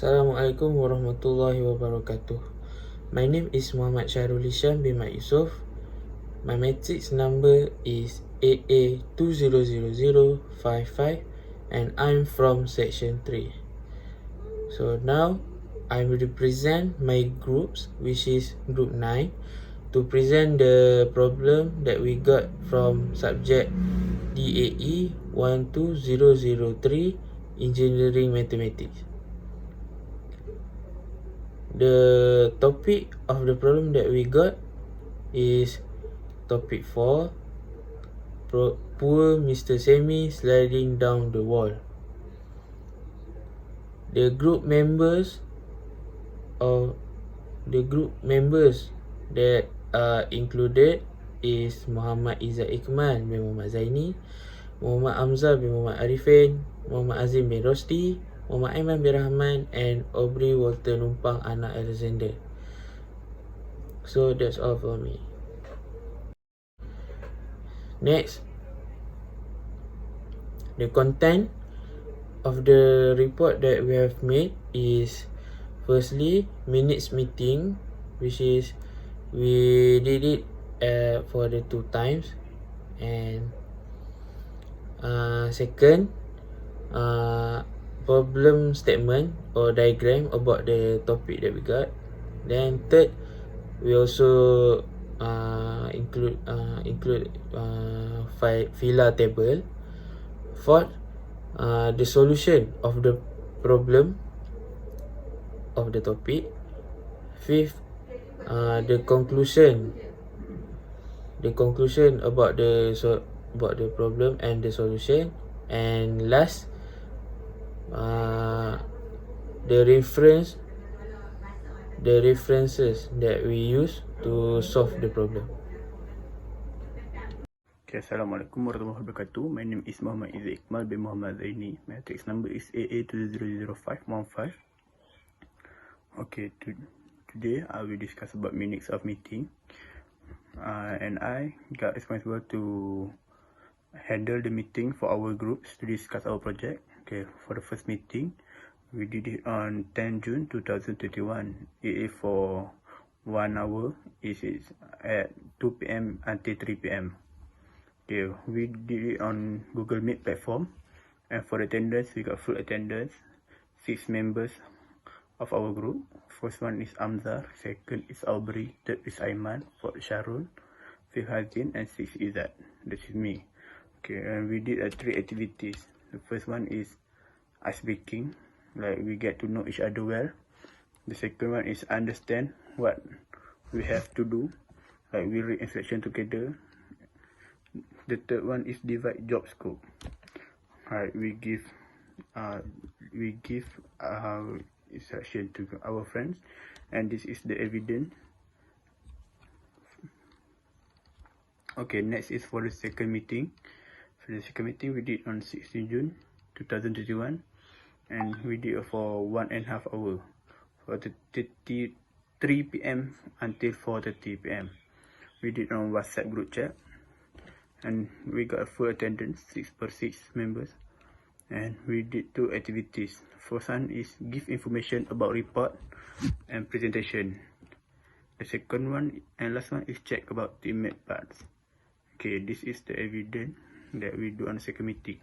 Assalamualaikum warahmatullahi wabarakatuh. My name is Muhammad Syahrul Hisham bin Mat Yusof. My matrix number is AA200055 and I'm from section 3. So now I will represent my groups, which is group 9, to present the problem that we got from subject DAE 12003 Engineering Mathematics. The topic of the problem that we got is topic 4, poor Mr. Semi sliding down the wall. The group members that are included is Muhammad Izzat Ikmal bin Muhammad Zaini, Muhammad Hamzah bin Muhammad Arifin, Muhammad Azim bin Rosti, Muhammad Aiman bin Rahman, and Aubrey Walter Numpang anak Alexander. So that's all for me. Next, the content of the report that we have made is firstly minutes meeting, which is we did it for the 2 times, and second, problem statement or diagram about the topic that we got. Then third, we also include fila table. Fourth, the solution of the problem of the topic. Fifth, the conclusion about the problem and the solution. And last, the references that we use to solve the problem. Okay, Assalamualaikum warahmatullahi wabarakatuh. My name is Muhammad Izzat Ikmal bin Muhammad Zaini. My matrix number is AA200515. Okay, today I will discuss about minutes of meeting. And I got responsible to handle the meeting for our groups to discuss our project. Okay, for the first meeting, we did it on 10 June 2021. It is for 1 hour. It is at 2 p.m. until 3 p.m. Okay, we did it on Google Meet platform. And for attendance, we got full attendance. 6 members of our group. First one is Amzar, second is Aubrey, third is Aiman, fourth Sharul, fifth Hazin, and sixth Izzat. This is me. Okay, and we did 3 activities. The first one is ice breaking, like we get to know each other well. The second one is understand what we have to do, like we read instruction together. The third one is divide job scope. Alright, we give instruction to our friends, and this is the evidence. Okay, next is for the second meeting. For the second meeting, we did on 16 June 2021, and we did for 1.5 hours, for 3 p.m. until 4:30 p.m. We did on WhatsApp group chat, and we got a full attendance, 6 per 6 members. And we did 2 activities. First one is give information about report and presentation. The second one and last one is check about teammate parts. Okay, this is the evidence that we do on the second meeting.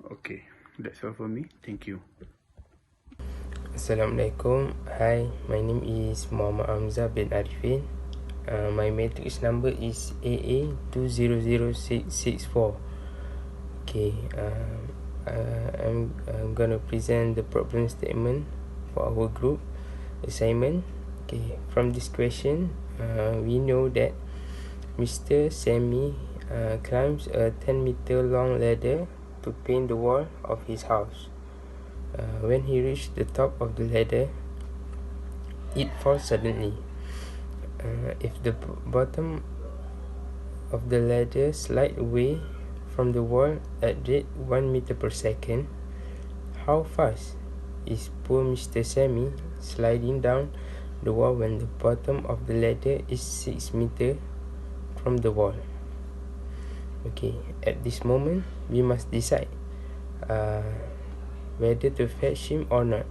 Okay, that's all for me. Thank you. Assalamualaikum. Hi, my name is Muhammad Hamzah bin Arifin. My matrix number is AA200664. Okay, I'm gonna present the problem statement for our group assignment. Okay, from this question, we know that Mr. Semi climbs a 10-meter long ladder to paint the wall of his house. When he reached the top of the ladder, it falls suddenly. If the bottom of the ladder slide away from the wall at rate 1 meter per second, how fast is poor Mr. Semi sliding down the wall when the bottom of the ladder is 6 meters from the wall? Okay, at this moment we must decide whether to fetch him or not.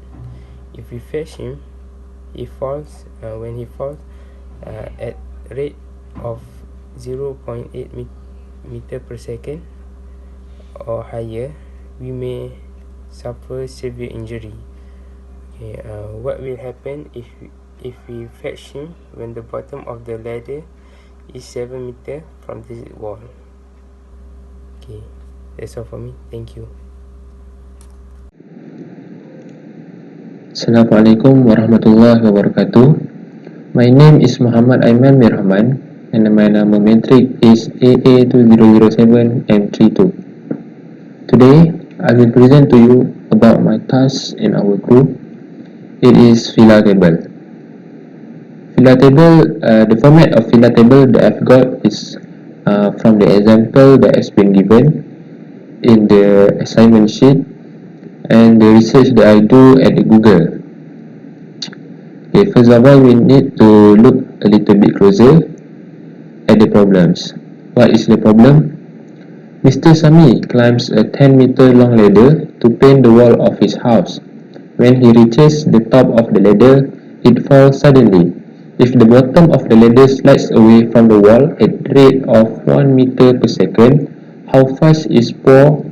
If we fetch him, he falls. When he falls at rate of 0.8 meter per second or higher, we may suffer severe injury. Okay, what will happen if we fetch him when the bottom of the ladder is 7 meter from the wall? Okay, that's all for me. Thank you. Assalamualaikum warahmatullahi wabarakatuh. My name is Muhammad Aiman bin Rahman and my number metric is AA2007M32. Today, I will present to you about my task in our group. It is Fila table. Fila table, the format of Fila table that I've got is from the example that has been given in the assignment sheet and the research that I do at the Google. Okay, first of all, we need to look a little bit closer at the problems. What is the problem? Mr. Sami climbs a 10-meter long ladder to paint the wall of his house. When he reaches the top of the ladder, it falls suddenly. If the bottom of the ladder slides away from the wall at rate of 1 meter per second, how fast is poor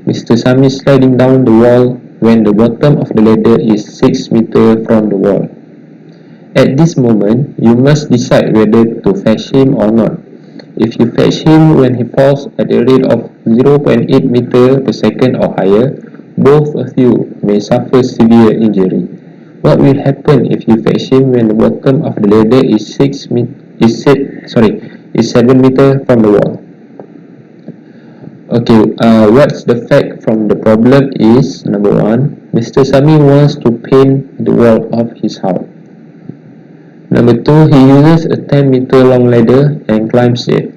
Mr. Sami sliding down the wall when the bottom of the ladder is 6 meters from the wall? At this moment, you must decide whether to fetch him or not. If you fetch him when he falls at a rate of 0.8 meters per second or higher, both of you may suffer severe injury. What will happen if you fetch him when the bottom of the ladder is 7 meters from the wall? Okay, what's the fact from the problem is, number one, Mr. Sami wants to paint the wall of his house. Number two, he uses a 10-meter long ladder and climbs it.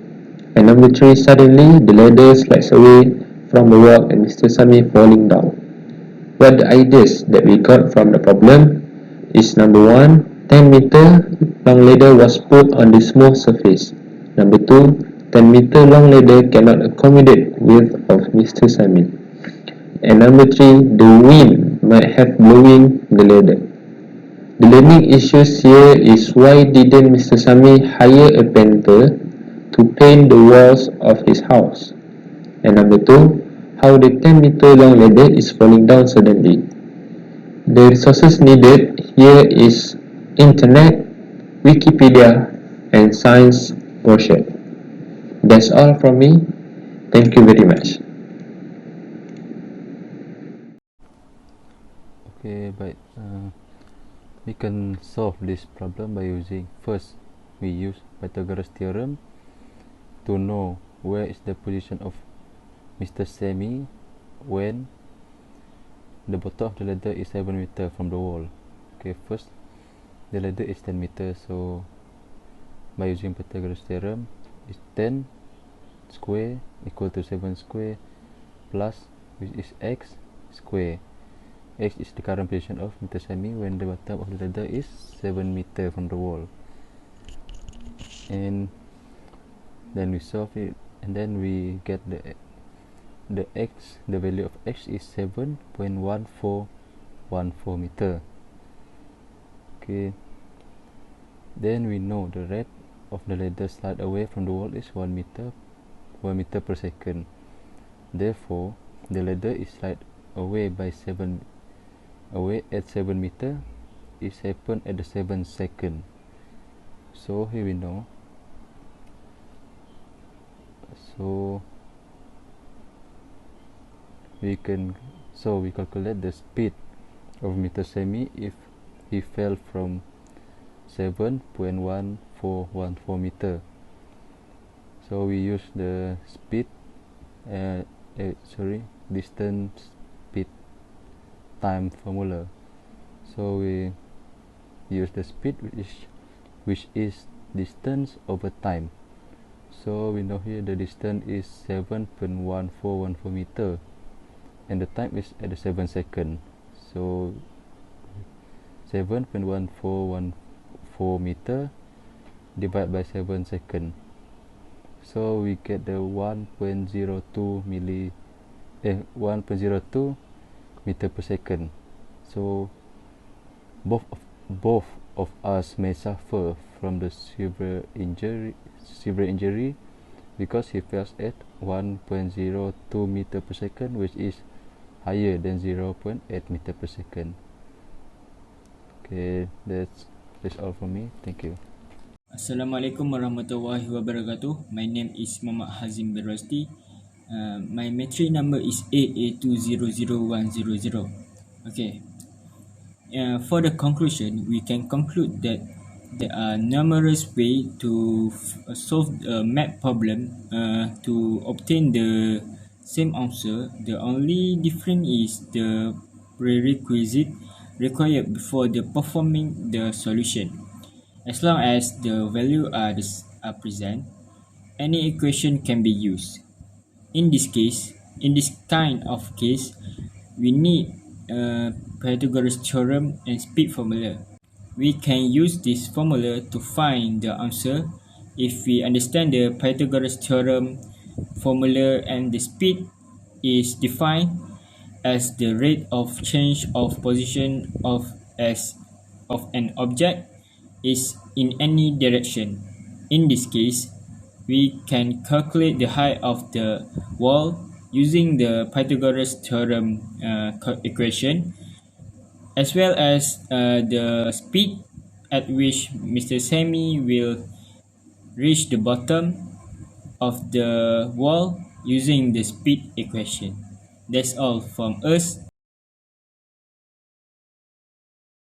And number three, suddenly the ladder slides away from the wall and Mr. Sami falling down. What the ideas that we got from the problem is, number one, 10-meter long ladder was put on the smooth surface. Number two, 10-meter long ladder cannot accommodate width of Mr. Sami. And number three, the wind might have blowing the ladder. The learning issues here is, why didn't Mr. Sami hire a painter to paint the walls of his house? And number two, how the 10-meter long ladder is falling down suddenly. The resources needed here is Internet, Wikipedia, and science brochure. That's all from me. Thank you very much. Okay, but we can solve this problem by using, first we use Pythagoras theorem to know where is the position of Mr. Sami when the bottom of the ladder is 7 meters from the wall. Okay, first the ladder is 10 meters, so by using Pythagoras theorem, is 10 square equal to 7 square plus, which is x square. X is the current position of Mr. Sami when the bottom of the ladder is 7 meters from the wall. And then we solve it, and then we get the value of x is 7.1414 meter. Okay, then we know the rate of the ladder slide away from the wall is 1 meter per second. Therefore, the ladder is slide away at 7 meter is happen at the 7 second. So here we know. So we calculate the speed of Mr. Sami if he fell from 7.1414 meter. So we use the distance, speed, time formula. So we use the speed, which is distance over time. So we know here the distance is 7.1414 meter and the time is at the 7 second. So 7.1414 meter divided by 7 second. So we get the 1.02 meter per second. So both of us may suffer from the severe injury because he falls at 1.02 meter per second, which is higher than 0.8 meter per second. Okay, that's all from me. Thank you. Assalamualaikum warahmatullahi wabarakatuh. My name is Muhammad Hazim bin Rosti. My matric number is AA200100. Okay. For the conclusion, we can conclude that there are numerous ways to solve a math problem to obtain the same answer. The only difference is the prerequisite required before the performing the solution. As long as the value are present, any equation can be used. In this kind of case, we need Pythagoras theorem and speed formula. We can use this formula to find the answer if we understand the Pythagoras theorem formula, and the speed is defined as the rate of change of position of an object is in any direction. In this case, we can calculate the height of the wall using the Pythagoras theorem equation, as well as the speed at which Mr. Sami will reach the bottom of the wall using the speed equation. That's all from us.